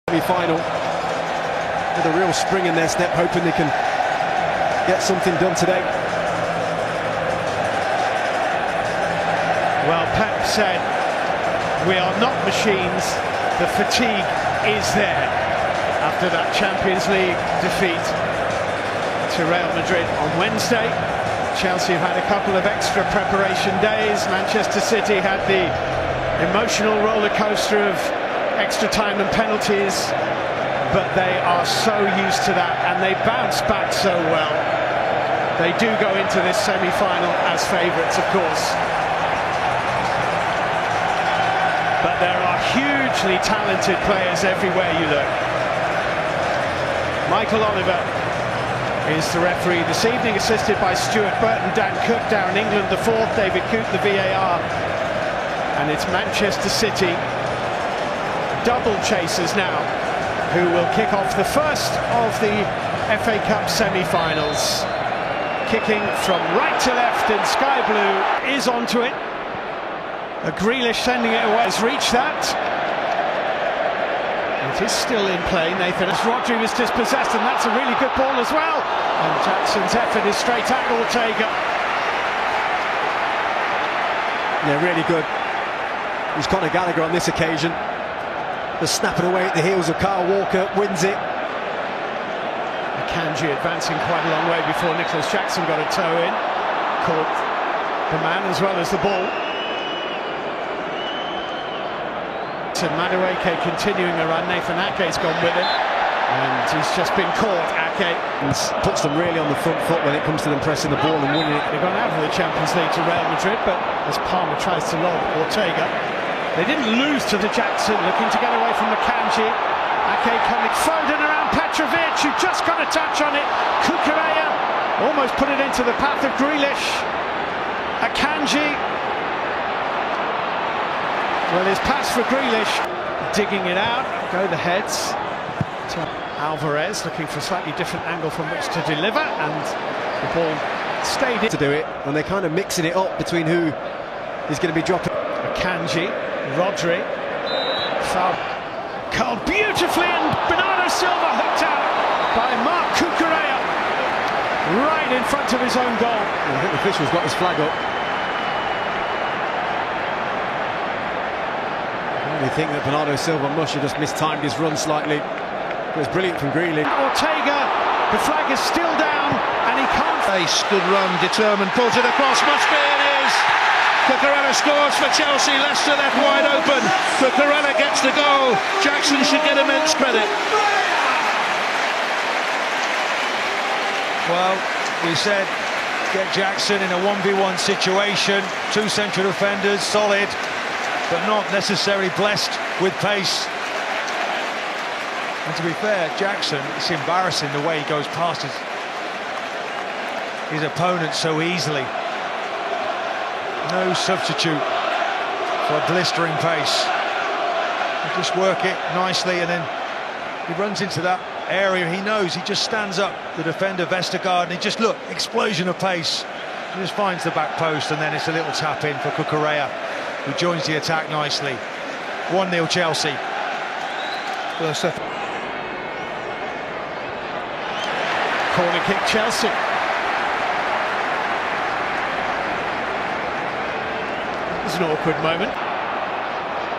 Semi-final with a real spring in their step, hoping they can get something done today. Well, Pep said, we are not machines, the fatigue is there after that Champions League defeat to Real Madrid on Wednesday. Chelsea have had a couple of extra preparation days. Manchester City had the emotional roller coaster of extra time and penalties, but they are so used to that and they bounce back so well. They do go into this semi-final as favourites, of course, but there are hugely talented players everywhere you look. Michael Oliver is the referee this evening, assisted by Stuart Burton, Dan Cook, Darren England the fourth, David Coote the VAR, and it's Manchester City double chasers now who will kick off the first of the FA Cup semi-finals. Kicking from right to left in sky blue is onto it. A Grealish sending it away has reached that. It is still in play, Nathan, as Rodri was dispossessed, and that's a really good ball as well. And Jackson's effort is straight at Ortega. Yeah, really good. It's Conor Gallagher on this occasion. Just snapping away at the heels of Kyle Walker, wins it. Akanji advancing quite a long way before Nicholas Jackson got a toe in. Caught the man as well as the ball. So Madueke continuing a run. Nathan Ake's gone with him, and he's just been caught. Ake puts them really on the front foot when it comes to them pressing the ball and winning it. They've gone out of the Champions League to Real Madrid, but as Palmer tries to lob Ortega, they didn't lose to the Jackson, looking to get away from Akanji. Ake coming, Foden around Petrovic, who just got a touch on it. Kukureya almost put it into the path of Grealish. Akanji, well, his pass for Grealish, digging it out, go the heads to Alvarez, looking for a slightly different angle from which to deliver, and the ball stayed in. To do it, and they're kind of mixing it up between who is going to be dropping. Akanji, Rodri, foul, curled beautifully, and Bernardo Silva hooked out by Marc Cucurella, right in front of his own goal. I think the official's got his flag up. I think that Bernardo Silva must have just mistimed his run slightly. It was brilliant from Grealish. Ortega, the flag is still down, and he can't. Pace, good run, determined, pulls it across, must be, it is! Cucurella scores for Chelsea, Leicester left wide open. Cucurella gets the goal. Jackson should get immense credit. Well, we said get Jackson in a 1v1 situation, two central defenders, solid, but not necessarily blessed with pace. And to be fair, Jackson, it's embarrassing the way he goes past his opponent so easily. No substitute for blistering pace. He just work it nicely, and then he runs into that area he knows. He just stands up, the defender Vestergaard, and he just, look, explosion of pace. He just finds the back post, and then it's a little tap in for Cucurella, who joins the attack nicely. 1-0 Chelsea. Corner kick Chelsea. It's an awkward moment.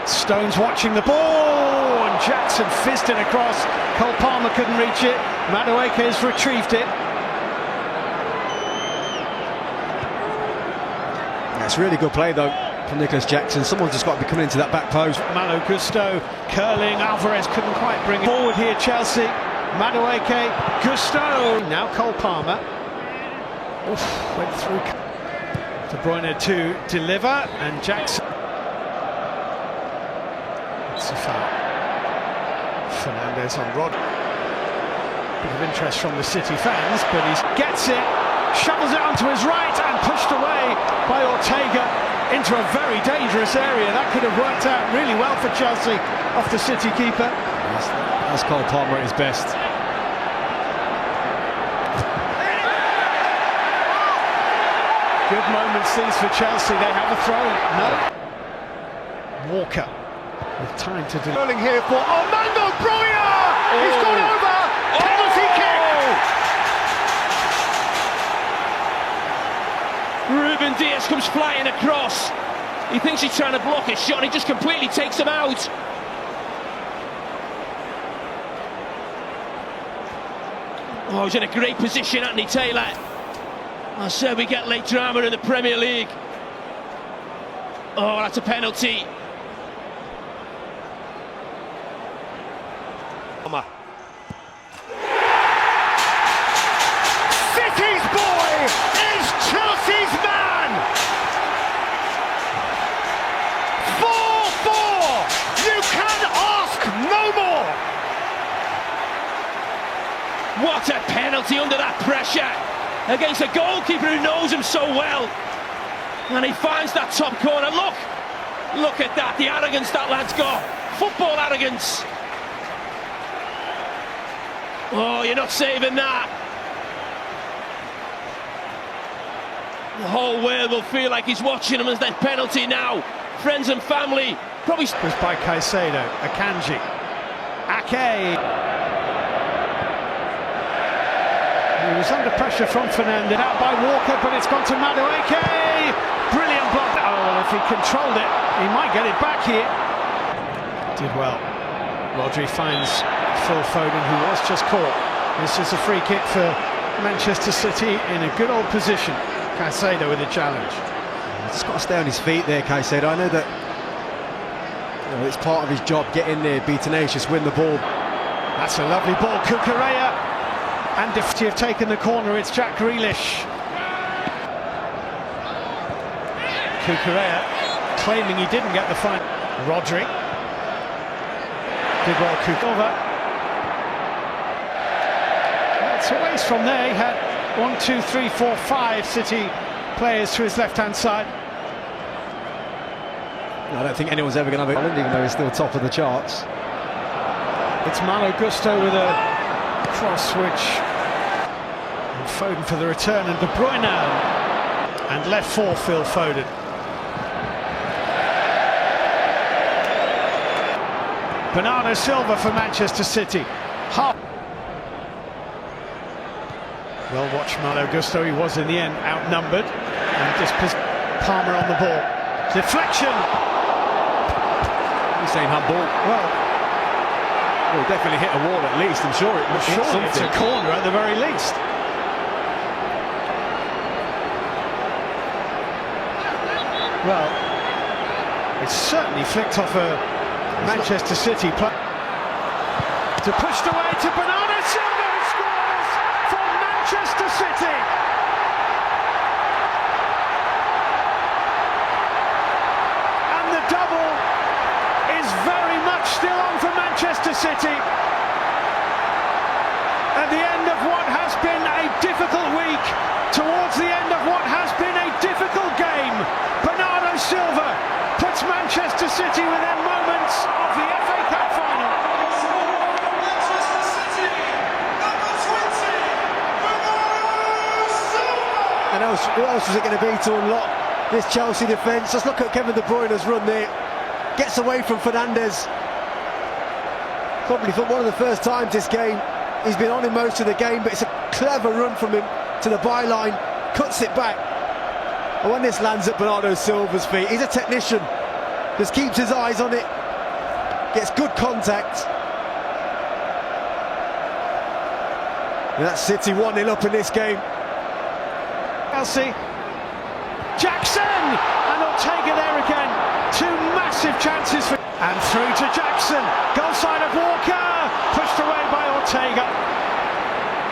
Stones watching the ball, and Jackson fizzed it across. Cole Palmer couldn't reach it. Madueke has retrieved it. That's really good play though from Nicholas Jackson. Someone's just got to be coming into that back post. Malo Gusto curling. Alvarez couldn't quite bring it forward here. Chelsea. Madueke, Gusto. Now Cole Palmer. Oof, went through. De Bruyne to deliver, and Jackson. It's a foul. Fernandez on Rod. Bit of interest from the City fans, but he gets it, shovels it onto his right, and pushed away by Ortega into a very dangerous area. That could have worked out really well for Chelsea off the City keeper. That's Cole Palmer at his best. Good moments these for Chelsea. They have a throw-in. No. Walker with time to deliver. Rolling here for Armando Broja! He's gone over! Penalty kick! Ruben Dias comes flying across. He thinks he's trying to block a shot and he just completely takes him out. Oh, he's in a great position, Anthony Taylor. I said we get late drama in the Premier League. Oh, that's a penalty. City's boy is Chelsea's man! 4-4! You can ask no more! What a penalty under that pressure against a goalkeeper who knows him so well. And he finds that top corner. Look at that, the arrogance that lad's got. Football arrogance. Oh, you're not saving that. The whole world will feel like he's watching him as that penalty now. Friends and family probably. It was by Caicedo, Akanji, Ake. He was under pressure from Fernandez, out by Walker, but it's gone to Madueke. Brilliant block. Oh, well, if he controlled it, he might get it back here. Did well. Rodri finds Phil Foden, who was just caught. This is a free kick for Manchester City in a good old position. Caicedo with a challenge. He's got to stay on his feet there, Caicedo. I know that it's part of his job. Get in there, be tenacious, win the ball. That's a lovely ball. Cucurella and Defty have taken the corner. It's Jack Grealish. Cucurella claiming he didn't get the fine. Rodri did well. Cucurella. It's a waste from there. He had 1, 2, 3, 4, 5 City players to his left-hand side. I don't think anyone's ever going to have it, Holland, even though he's still top of the charts. It's Malo Gusto with a cross switch. And Foden for the return, and De Bruyne. And left for Phil Foden. Bernardo Silva for Manchester City. Well watched Malo Gusto, he was in the end outnumbered. And just Palmer on the ball. Deflection! He's saying handball. Well, definitely hit a wall at least, I'm sure surely it's a corner at the very least. Well, it's certainly flicked off a Manchester City play. To pushed away to Bernardo Silva, who scores for Manchester City. And the double is very much still on for Manchester City. At the end of what has been a difficult week, towards the end of what has been a difficult game, Bernardo Silva puts Manchester City within moments of the FA Cup final. Manchester City, number 20, Bernardo Silva. And who else was it going to be to unlock this Chelsea defence? Just look at Kevin De Bruyne's run there. Gets away from Fernandez. Probably for one of the first times this game. He's been on him most of the game, but it's a clever run from him to the byline. Cuts it back. And when this lands at Bernardo Silva's feet, he's a technician. Just keeps his eyes on it. Gets good contact. And that's City 1-0 up in this game. Chelsea. Jackson! And Ortega there again. Two massive chances for... And through to Jackson. Goal side of Walker. Pushed away by Ortega.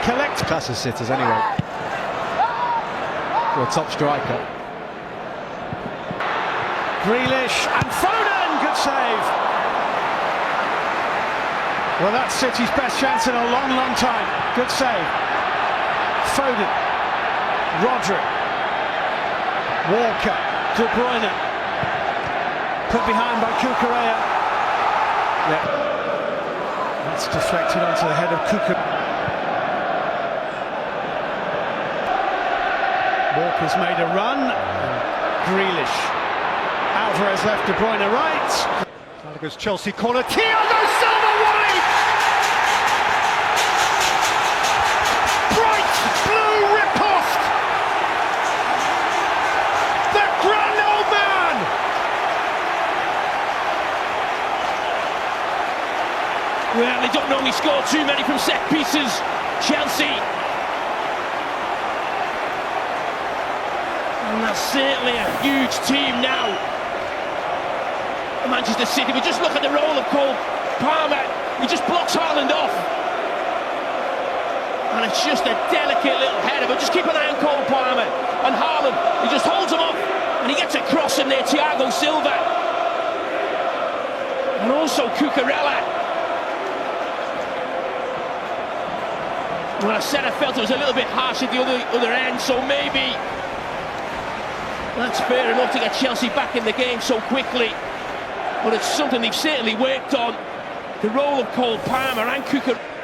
Collect. Class of sitters anyway. For a top striker. Grealish and Foden. Good save. Well, that's City's best chance in a long, long time. Good save. Foden. Rodri. Walker. De Bruyne. Put behind by Cucurella. Yeah. That's deflected onto the head of Cucurella. Walker's made a run. Grealish. Alvarez left, De Bruyne right. Gallagher's Chelsea corner. Thiago Silva wide! they don't normally score too many from set pieces. Chelsea. And that's certainly a huge team now. Manchester City, we just look at the role of Cole Palmer. He just blocks Haaland off. And it's just a delicate little header, but just keep an eye on Cole Palmer. And Haaland, he just holds him off. And he gets a cross in there, Thiago Silva. And also Cucurella. Well, I said I felt it was a little bit harsh at the other end, so maybe that's fair enough to get Chelsea back in the game so quickly. But it's something they've certainly worked on. The role of Cole Palmer and Cucurella.